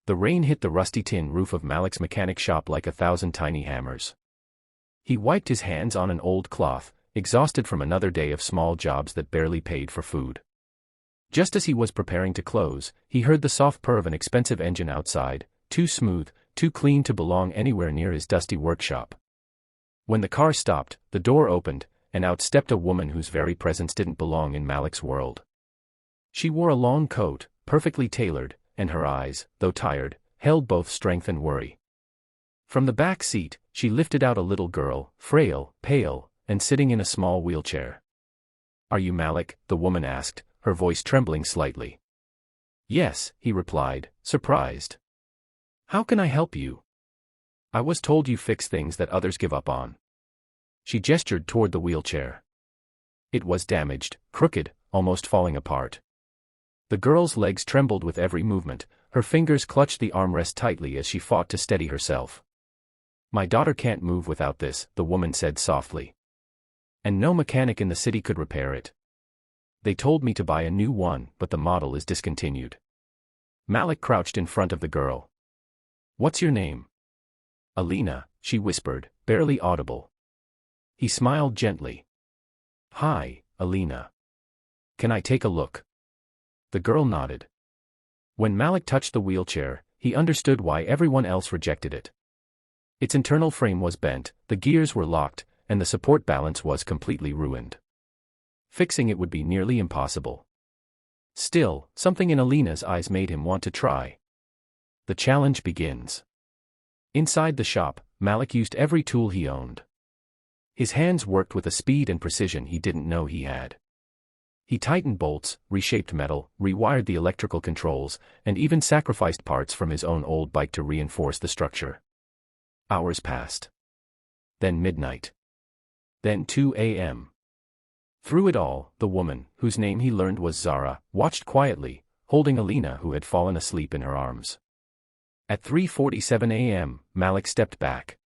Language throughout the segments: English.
The rain hit the rusty tin roof of Malik's mechanic shop like 1,000 tiny hammers. He wiped his hands on an old cloth, exhausted from another day of small jobs that barely paid for food. Just as he was preparing to close, he heard the soft purr of an expensive engine outside, too smooth, too clean to belong anywhere near his dusty workshop. When the car stopped, the door opened, and out stepped a woman whose very presence didn't belong in Malik's world. She wore a long coat, perfectly tailored, and her eyes, though tired, held both strength and worry. From the back seat, she lifted out a little girl, frail, pale, and sitting in a small wheelchair. "Are you Malik?" the woman asked, her voice trembling slightly. "Yes," he replied, surprised. "How can I help you?" "I was told you fix things that others give up on." She gestured toward the wheelchair. It was damaged, crooked, almost falling apart. The girl's legs trembled with every movement, her fingers clutched the armrest tightly as she fought to steady herself. "My daughter can't move without this," the woman said softly. "And no mechanic in the city could repair it. They told me to buy a new one, but the model is discontinued." Malik crouched in front of the girl. "What's your name?" "Alina," she whispered, barely audible. He smiled gently. "Hi, Alina. Can I take a look?" The girl nodded. When Malik touched the wheelchair, he understood why everyone else rejected it. Its internal frame was bent, the gears were locked, and the support balance was completely ruined. Fixing it would be nearly impossible. Still, something in Alina's eyes made him want to try. The challenge begins. Inside the shop, Malik used every tool he owned. His hands worked with a speed and precision he didn't know he had. He tightened bolts, reshaped metal, rewired the electrical controls, and even sacrificed parts from his own old bike to reinforce the structure. Hours passed. Then midnight. Then 2 a.m. Through it all, the woman, whose name he learned was Zara, watched quietly, holding Alina who had fallen asleep in her arms. At 3:47 a.m., Malik stepped back.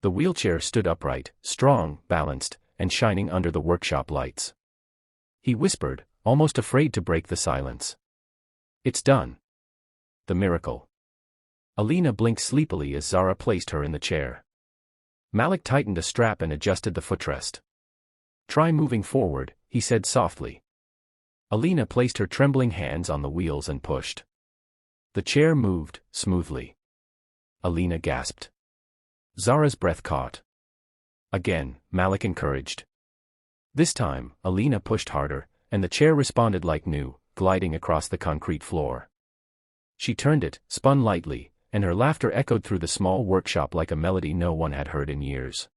The wheelchair stood upright, strong, balanced, and shining under the workshop lights. He whispered, almost afraid to break the silence. "It's done." The miracle. Alina blinked sleepily as Zara placed her in the chair. Malik tightened a strap and adjusted the footrest. "Try moving forward," he said softly. Alina placed her trembling hands on the wheels and pushed. The chair moved, smoothly. Alina gasped. Zara's breath caught. Again, Malik encouraged. This time, Alina pushed harder, and the chair responded like new, gliding across the concrete floor. She turned it, spun lightly, and her laughter echoed through the small workshop like a melody no one had heard in years.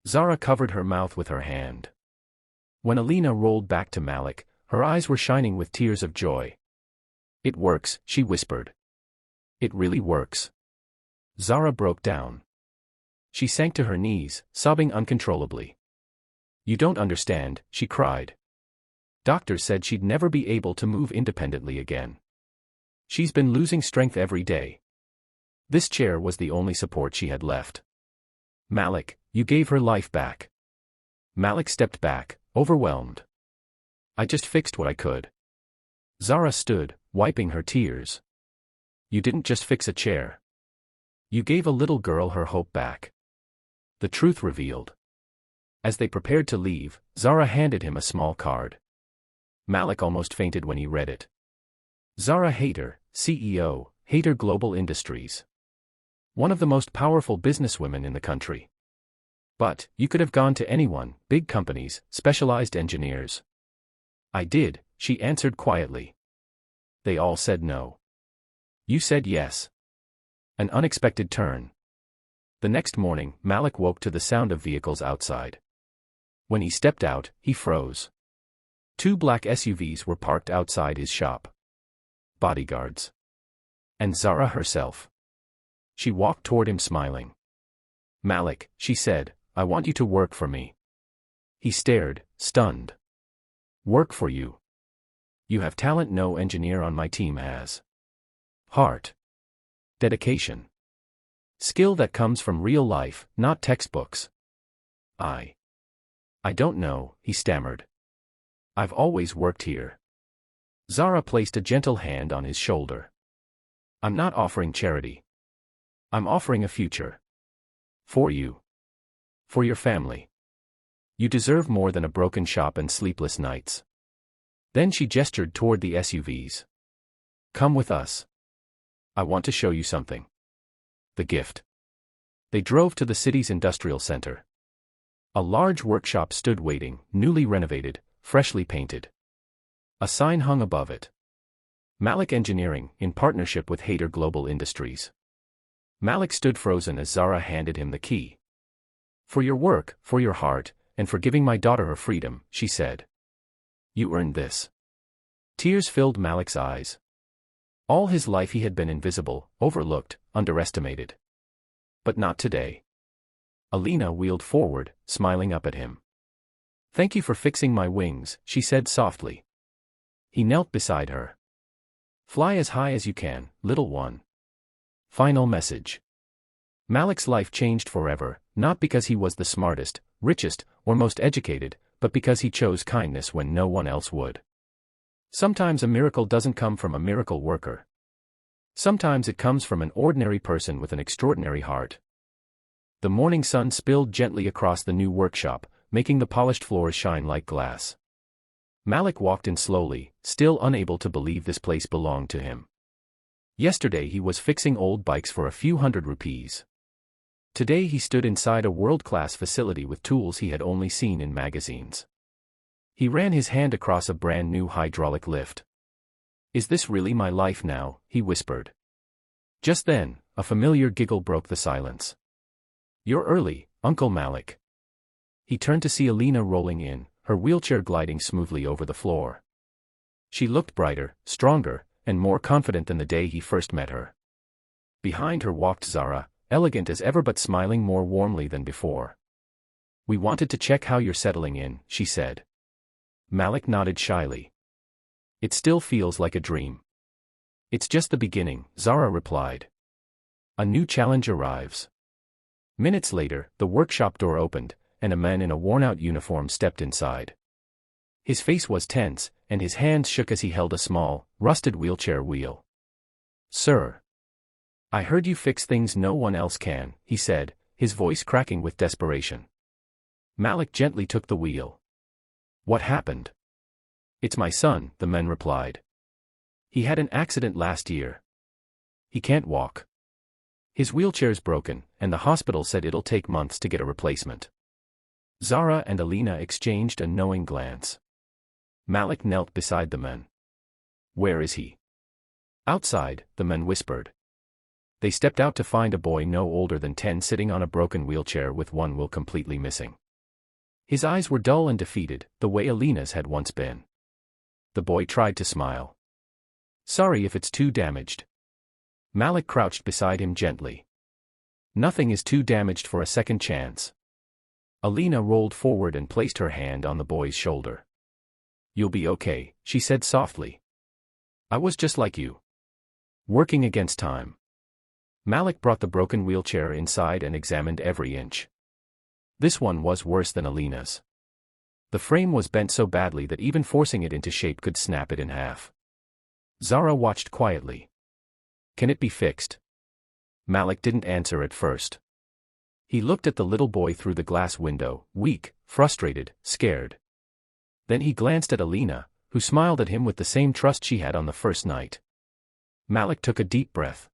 Zara covered her mouth with her hand. When Alina rolled back to Malik, her eyes were shining with tears of joy. "It works," she whispered. "It really works." Zara broke down. She sank to her knees, sobbing uncontrollably. "You don't understand," she cried. "Doctors said she'd never be able to move independently again. She's been losing strength every day. This chair was the only support she had left. Malik, you gave her life back." Malik stepped back, overwhelmed. "I just fixed what I could." Zara stood, wiping her tears. "You didn't just fix a chair. You gave a little girl her hope back." The truth revealed. As they prepared to leave, Zara handed him a small card. Malik almost fainted when he read it. Zara Hater, CEO, Hater Global Industries. One of the most powerful businesswomen in the country. "But, you could have gone to anyone, big companies, specialized engineers." "I did," she answered quietly. "They all said no. You said yes." An unexpected turn. The next morning, Malik woke to the sound of vehicles outside. When he stepped out, he froze. 2 black SUVs were parked outside his shop. Bodyguards. And Zara herself. She walked toward him smiling. "Malik," she said, "I want you to work for me." He stared, stunned. "Work for you? You have talent no engineer on my team has. Heart. Dedication. Skill that comes from real life, not textbooks." I don't know," he stammered. "I've always worked here." Zara placed a gentle hand on his shoulder. I'm not offering charity. I'm offering a future. For you. For your family. You deserve more than a broken shop and sleepless nights. Then she gestured toward the SUVs. Come with us. I want to show you something. The gift. They drove to the city's industrial center. A large workshop stood waiting, newly renovated, freshly painted. A sign hung above it. Malik Engineering, in partnership with Hader Global Industries. Malik stood frozen as Zara handed him the key. For your work, for your heart, and for giving my daughter her freedom, she said. You earned this. Tears filled Malik's eyes. All his life he had been invisible, overlooked, underestimated. But not today. Alina wheeled forward, smiling up at him. Thank you for fixing my wings, she said softly. He knelt beside her. Fly as high as you can, little one. Final message. Malik's life changed forever, not because he was the smartest, richest, or most educated, but because he chose kindness when no one else would. Sometimes a miracle doesn't come from a miracle worker. Sometimes it comes from an ordinary person with an extraordinary heart. The morning sun spilled gently across the new workshop, making the polished floors shine like glass. Malik walked in slowly, still unable to believe this place belonged to him. Yesterday he was fixing old bikes for a few hundred rupees. Today he stood inside a world-class facility with tools he had only seen in magazines. He ran his hand across a brand-new hydraulic lift. Is this really my life now? He whispered. Just then, a familiar giggle broke the silence. You're early, Uncle Malik. He turned to see Alina rolling in, her wheelchair gliding smoothly over the floor. She looked brighter, stronger, and more confident than the day he first met her. Behind her walked Zara, elegant as ever but smiling more warmly than before. We wanted to check how you're settling in, she said. Malik nodded shyly. It still feels like a dream. It's just the beginning, Zara replied. A new challenge arrives. Minutes later, the workshop door opened, and a man in a worn-out uniform stepped inside. His face was tense, and his hands shook as he held a small, rusted wheelchair wheel. Sir. I heard you fix things no one else can, he said, his voice cracking with desperation. Malik gently took the wheel. What happened? It's my son, the man replied. He had an accident last year. He can't walk. His wheelchair's broken, and the hospital said it'll take months to get a replacement. Zara and Alina exchanged a knowing glance. Malik knelt beside the man. Where is he? Outside, the man whispered. They stepped out to find a boy no older than 10 sitting on a broken wheelchair with one wheel completely missing. His eyes were dull and defeated, the way Alina's had once been. The boy tried to smile. Sorry if it's too damaged. Malik crouched beside him gently. Nothing is too damaged for a second chance. Alina rolled forward and placed her hand on the boy's shoulder. You'll be okay, she said softly. I was just like you. Working against time. Malik brought the broken wheelchair inside and examined every inch. This one was worse than Alina's. The frame was bent so badly that even forcing it into shape could snap it in half. Zara watched quietly. Can it be fixed? Malik didn't answer at first. He looked at the little boy through the glass window, weak, frustrated, scared. Then he glanced at Alina, who smiled at him with the same trust she had on the first night. Malik took a deep breath.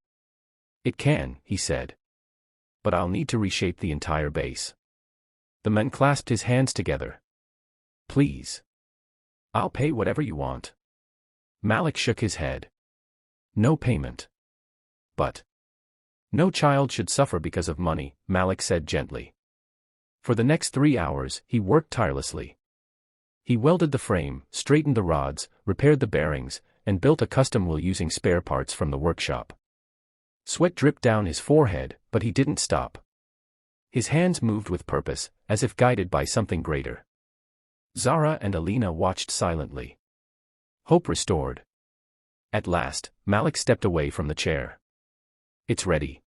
It can, he said. But I'll need to reshape the entire base. The man clasped his hands together. Please. I'll pay whatever you want. Malik shook his head. No payment. But. No child should suffer because of money, Malik said gently. For the next 3 hours, he worked tirelessly. He welded the frame, straightened the rods, repaired the bearings, and built a custom wheel using spare parts from the workshop. Sweat dripped down his forehead, but he didn't stop. His hands moved with purpose, as if guided by something greater. Zara and Alina watched silently. Hope restored. At last, Malik stepped away from the chair. It's ready.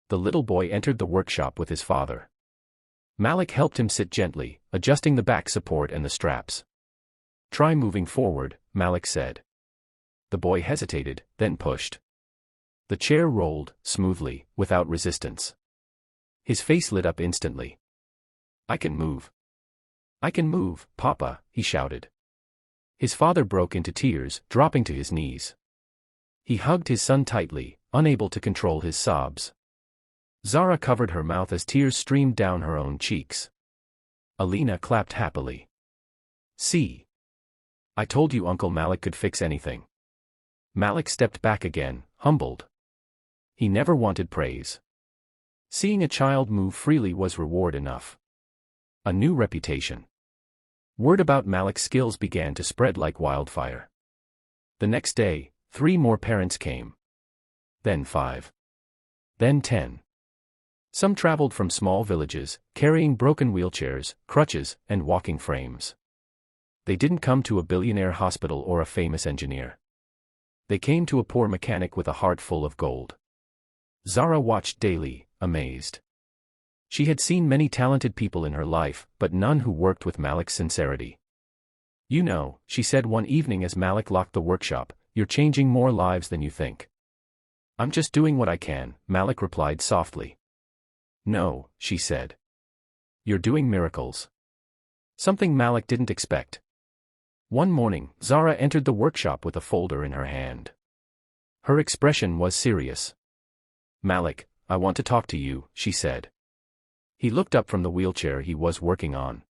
The little boy entered the workshop with his father. Malik helped him sit gently, adjusting the back support and the straps. Try moving forward, Malik said. The boy hesitated, then pushed. The chair rolled, smoothly, without resistance. His face lit up instantly. "I can move. I can move, Papa," he shouted. His father broke into tears, dropping to his knees. He hugged his son tightly, unable to control his sobs. Zara covered her mouth as tears streamed down her own cheeks. Alina clapped happily. "See? I told you Uncle Malik could fix anything." Malik stepped back again, humbled. He never wanted praise. Seeing a child move freely was reward enough. A new reputation. Word about Malik's skills began to spread like wildfire. The next day, 3 more parents came. Then 5. Then 10. Some traveled from small villages, carrying broken wheelchairs, crutches, and walking frames. They didn't come to a billionaire hospital or a famous engineer. They came to a poor mechanic with a heart full of gold. Zara watched daily, amazed. She had seen many talented people in her life, but none who worked with Malik's sincerity. "You know," she said one evening as Malik locked the workshop, "you're changing more lives than you think." "I'm just doing what I can," Malik replied softly. "No," she said. "You're doing miracles." Something Malik didn't expect. One morning, Zara entered the workshop with a folder in her hand. Her expression was serious. "Malik, I want to talk to you," she said. He looked up from the wheelchair he was working on.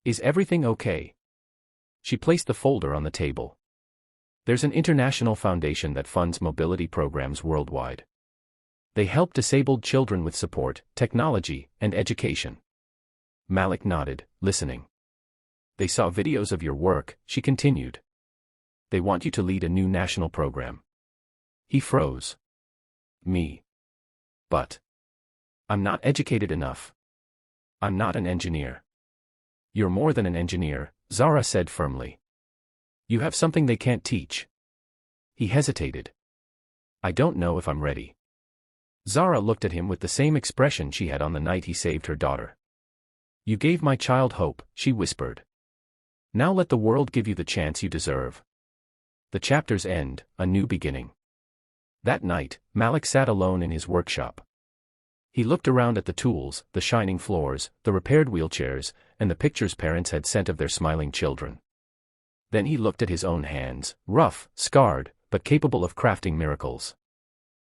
"Is everything okay?" She placed the folder on the table. "There's an international foundation that funds mobility programs worldwide. They help disabled children with support, technology, and education." Malik nodded, listening. "They saw videos of your work," she continued. "They want you to lead a new national program." He froze. "Me? But I'm not educated enough. I'm not an engineer." "You're more than an engineer," Zara said firmly. "You have something they can't teach." He hesitated. "I don't know if I'm ready." Zara looked at him with the same expression she had on the night he saved her daughter. "You gave my child hope," she whispered. "Now let the world give you the chance you deserve." The chapter's end, a new beginning. That night, Malik sat alone in his workshop. He looked around at the tools, the shining floors, the repaired wheelchairs, and the pictures parents had sent of their smiling children. Then he looked at his own hands, rough, scarred, but capable of crafting miracles.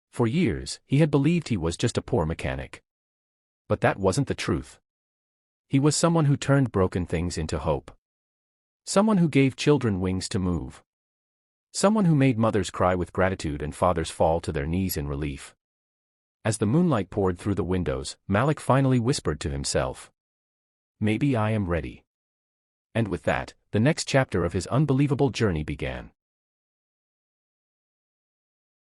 For years, he had believed he was just a poor mechanic. But that wasn't the truth. He was someone who turned broken things into hope. Someone who gave children wings to move. Someone who made mothers cry with gratitude and fathers fall to their knees in relief. As the moonlight poured through the windows, Malik finally whispered to himself, "Maybe I am ready." And with that, the next chapter of his unbelievable journey began.